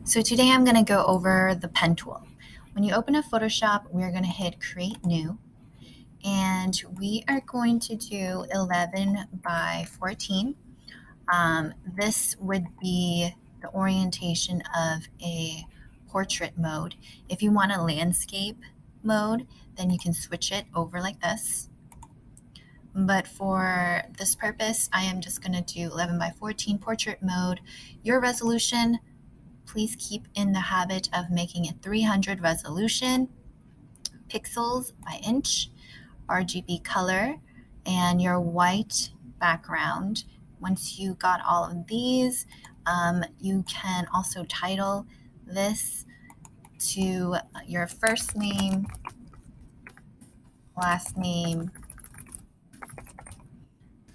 So today I'm going to go over the pen tool. When you open up Photoshop, we're going to hit Create New, and we are going to do 11 by 14. This would be the orientation of a portrait mode. If you want a landscape mode, then you can switch it over like this. But for this purpose, I am just going to do 11 by 14 portrait mode. Your resolution, please keep in the habit of making it 300 resolution, pixels by inch, RGB color, and your white background. Once you got all of these, you can also title this to your first name, last name,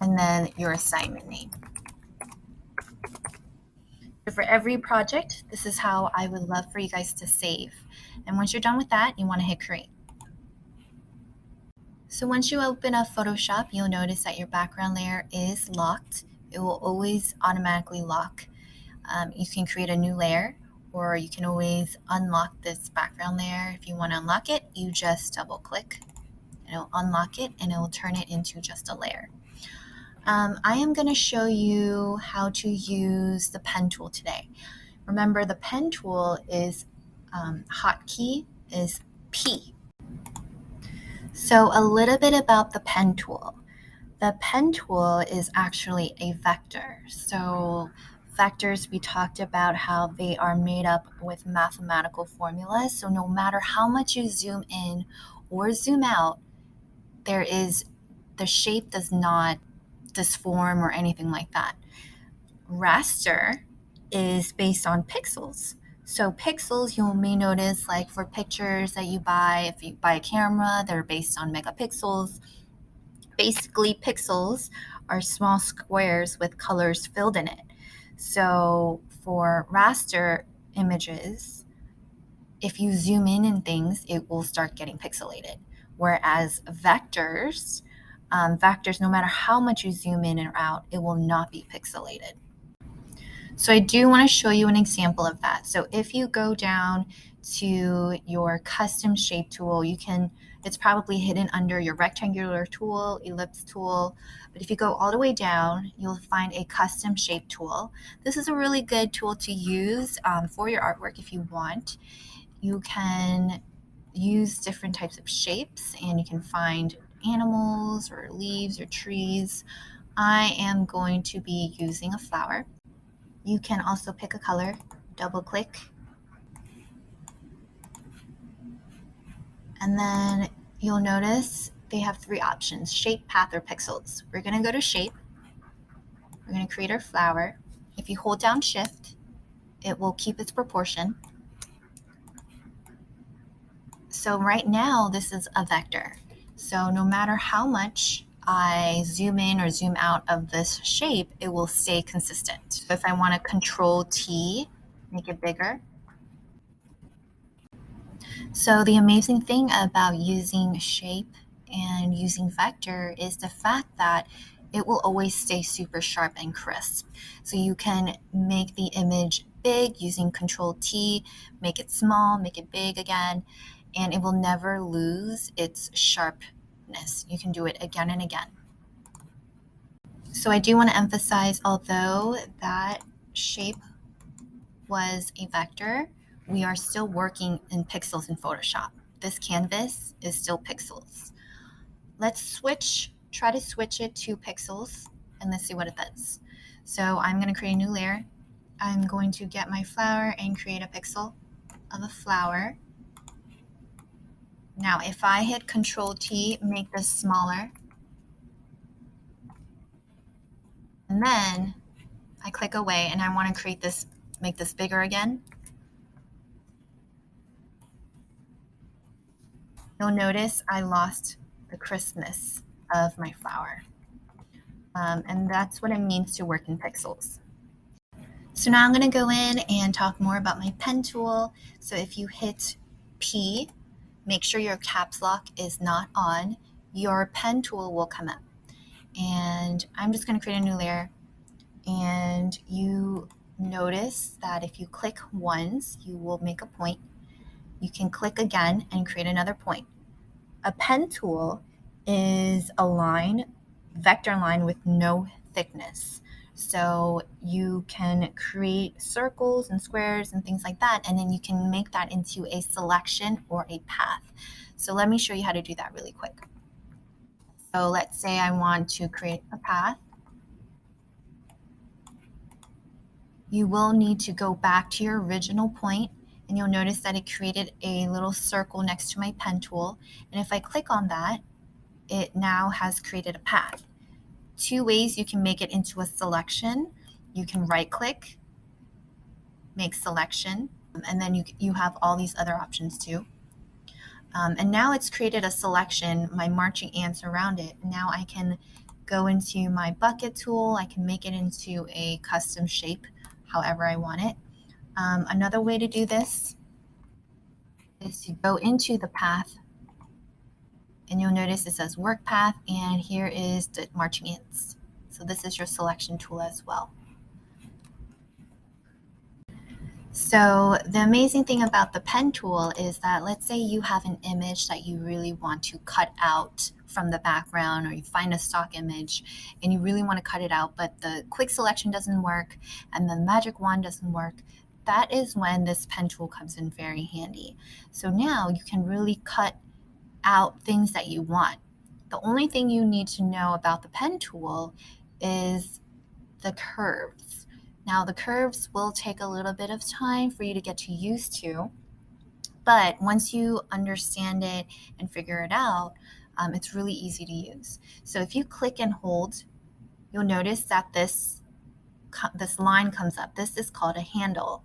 and then your assignment name. For every project, this is how I would love for you guys to save. And once you're done with that, you want to hit create. So once you open up Photoshop, you'll notice that your background layer is locked. It will always automatically lock. You can create a new layer, or you can always unlock this background layer. If you want to unlock it, you just double click. It'll unlock it and it will turn it into just a layer. I am going to show you how to use the pen tool today. Remember, the pen tool is hotkey is P. So a little bit about the pen tool. The pen tool is actually a vector. So vectors, we talked about how they are made up with mathematical formulas. So no matter how much you zoom in or zoom out, the shape does not disform or anything like that. Raster is based on pixels. So pixels, you may notice, like for pictures that you buy, if you buy a camera, they're based on megapixels. Basically, pixels are small squares with colors filled in it. So for raster images, if you zoom in things, it will start getting pixelated. Whereas vectors, no matter how much you zoom in or out, it will not be pixelated. So I do want to show you an example of that. So if you go down to your custom shape tool, it's probably hidden under your rectangular tool, ellipse tool. But if you go all the way down, you'll find a custom shape tool. This is a really good tool to use for your artwork if you want. You can use different types of shapes and you can find animals or leaves or trees. I am going to be using a flower. You can also pick a color, double click, and then you'll notice they have three options: shape, path, or pixels. We're going to go to shape. We're going to create our flower. If you hold down shift, it will keep its proportion. So right now, this is a vector. So no matter how much I zoom in or zoom out of this shape, it will stay consistent. If I want to Control T, make it bigger. So the amazing thing about using shape and using vector is the fact that it will always stay super sharp and crisp. So you can make the image big using Control T, make it small, make it big again, and it will never lose its sharpness. You can do it again and again. So I do want to emphasize, although that shape was a vector, we are still working in pixels in Photoshop. This canvas is still pixels. Let's try to switch it to pixels, and let's see what it does. So I'm going to create a new layer. I'm going to get my flower and create a pixel of a flower. Now, if I hit Control T, make this smaller, and then I click away and I want to make this bigger again, you'll notice I lost the crispness of my flower. And that's what it means to work in pixels. So now I'm going to go in and talk more about my pen tool. So if you hit P, make sure your caps lock is not on, your pen tool will come up. And I'm just going to create a new layer, and you notice that if you click once, you will make a point. You can click again and create another point. A pen tool is a line, vector line with no thickness. So you can create circles and squares and things like that, and then you can make that into a selection or a path. So let me show you how to do that really quick. So let's say I want to create a path. You will need to go back to your original point, and you'll notice that it created a little circle next to my pen tool. And if I click on that, it now has created a path. Two ways you can make it into a selection. You can right click, make selection, and then you have all these other options too. And now it's created a selection, my marching ants around it. Now I can go into my bucket tool. I can make it into a custom shape, however I want it. Another way to do this is to go into the path, and you'll notice it says work path, and here is the marching ants. So this is your selection tool as well. So the amazing thing about the pen tool is that, let's say you have an image that you really want to cut out from the background, or you find a stock image and you really want to cut it out, but the quick selection doesn't work and the magic wand doesn't work. That is when this pen tool comes in very handy. So now you can really cut out things that you want. The only thing you need to know about the pen tool is the curves. Now the curves will take a little bit of time for you to get used to, but once you understand it and figure it out, it's really easy to use. So if you click and hold, you'll notice that this line comes up. This is called a handle.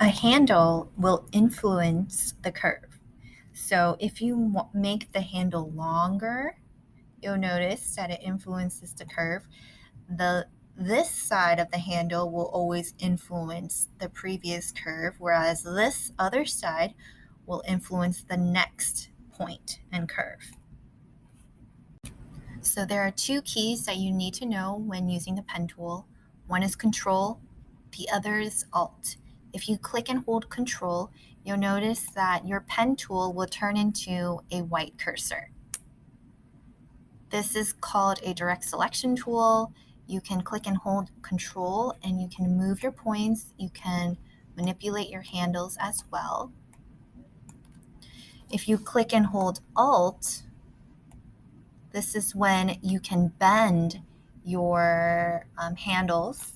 A handle will influence the curve. So if you make the handle longer, you'll notice that it influences the curve. This side of the handle will always influence the previous curve, whereas this other side will influence the next point and curve. So there are two keys that you need to know when using the pen tool. One is Control, the other is Alt. If you click and hold Control, you'll notice that your pen tool will turn into a white cursor. This is called a direct selection tool. You can click and hold Control and you can move your points. You can manipulate your handles as well. If you click and hold Alt, this is when you can bend your handles.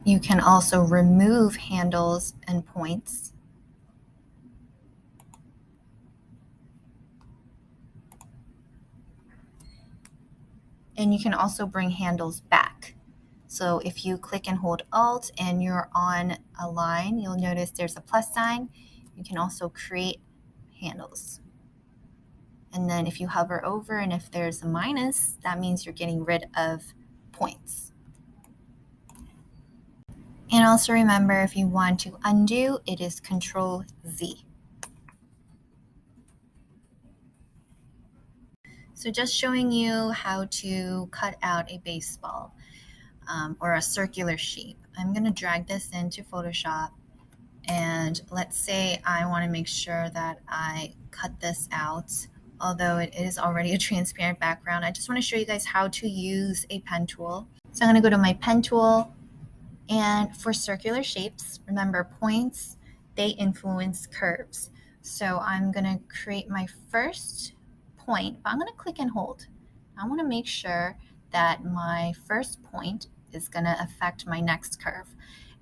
You can also remove handles and points. And you can also bring handles back. So if you click and hold Alt and you're on a line, you'll notice there's a plus sign. You can also create handles. And then if you hover over and if there's a minus, that means you're getting rid of points. And also remember, if you want to undo, it is Control Z. So just showing you how to cut out a baseball or a circular shape. I'm going to drag this into Photoshop, and let's say I want to make sure that I cut this out. Although it is already a transparent background, I just want to show you guys how to use a pen tool. So I'm going to go to my pen tool, and for circular shapes, remember points, they influence curves. So I'm going to create my first point, but I'm going to click and hold. I want to make sure that my first point is going to affect my next curve.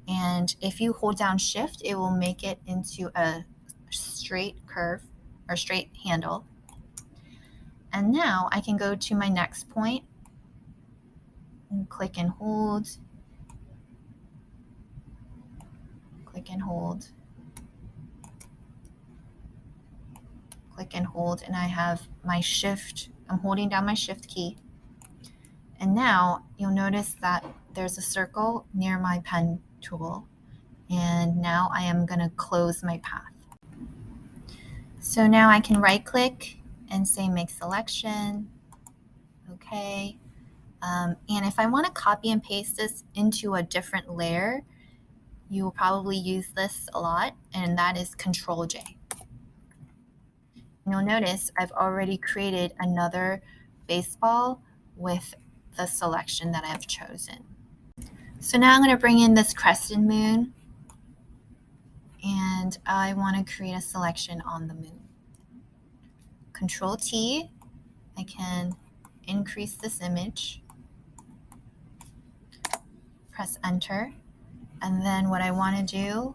And if you hold down Shift, it will make it into a straight curve or straight handle. And now I can go to my next point and click and hold, click and hold, click and hold, and I have my Shift. I'm holding down my Shift key. And now you'll notice that there's a circle near my pen tool. And now I am going to close my path. So now I can right click and say make selection. Okay. And if I want to copy and paste this into a different layer, you will probably use this a lot, and that is Control J. You'll notice I've already created another baseball with the selection that I've chosen. So now I'm going to bring in this crescent moon, and I want to create a selection on the moon. Control T, I can increase this image, press enter, and then what I want to do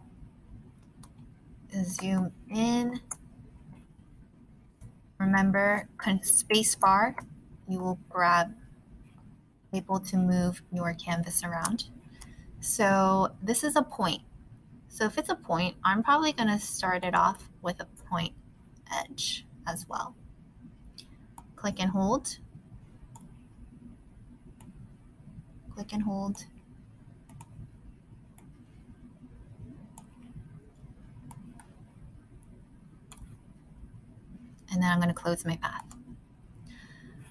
is zoom in. Remember, space bar, you will able to move your canvas around. So this is a point. So if it's a point, I'm probably going to start it off with a point edge as well. Click and hold. Click and hold. And then I'm going to close my path.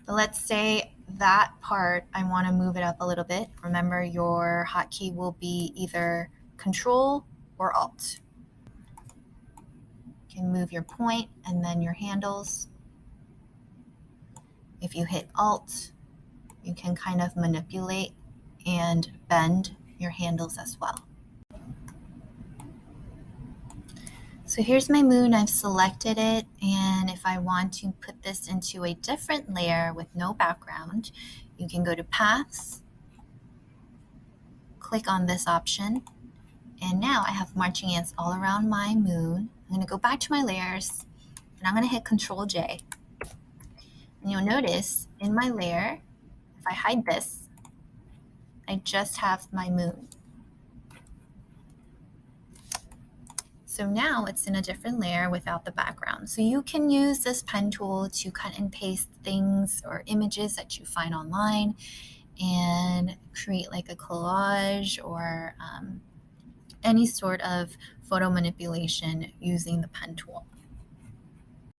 But let's say that part, I want to move it up a little bit. Remember, your hotkey will be either Control or Alt. You can move your point and then your handles. If you hit Alt, you can kind of manipulate and bend your handles as well. So here's my moon, I've selected it, and if I want to put this into a different layer with no background, you can go to Paths, click on this option, and now I have marching ants all around my moon. I'm going to go back to my layers, and I'm going to hit Control J. And you'll notice in my layer, if I hide this, I just have my moon. So now it's in a different layer without the background. So you can use this pen tool to cut and paste things or images that you find online and create like a collage or any sort of photo manipulation using the pen tool.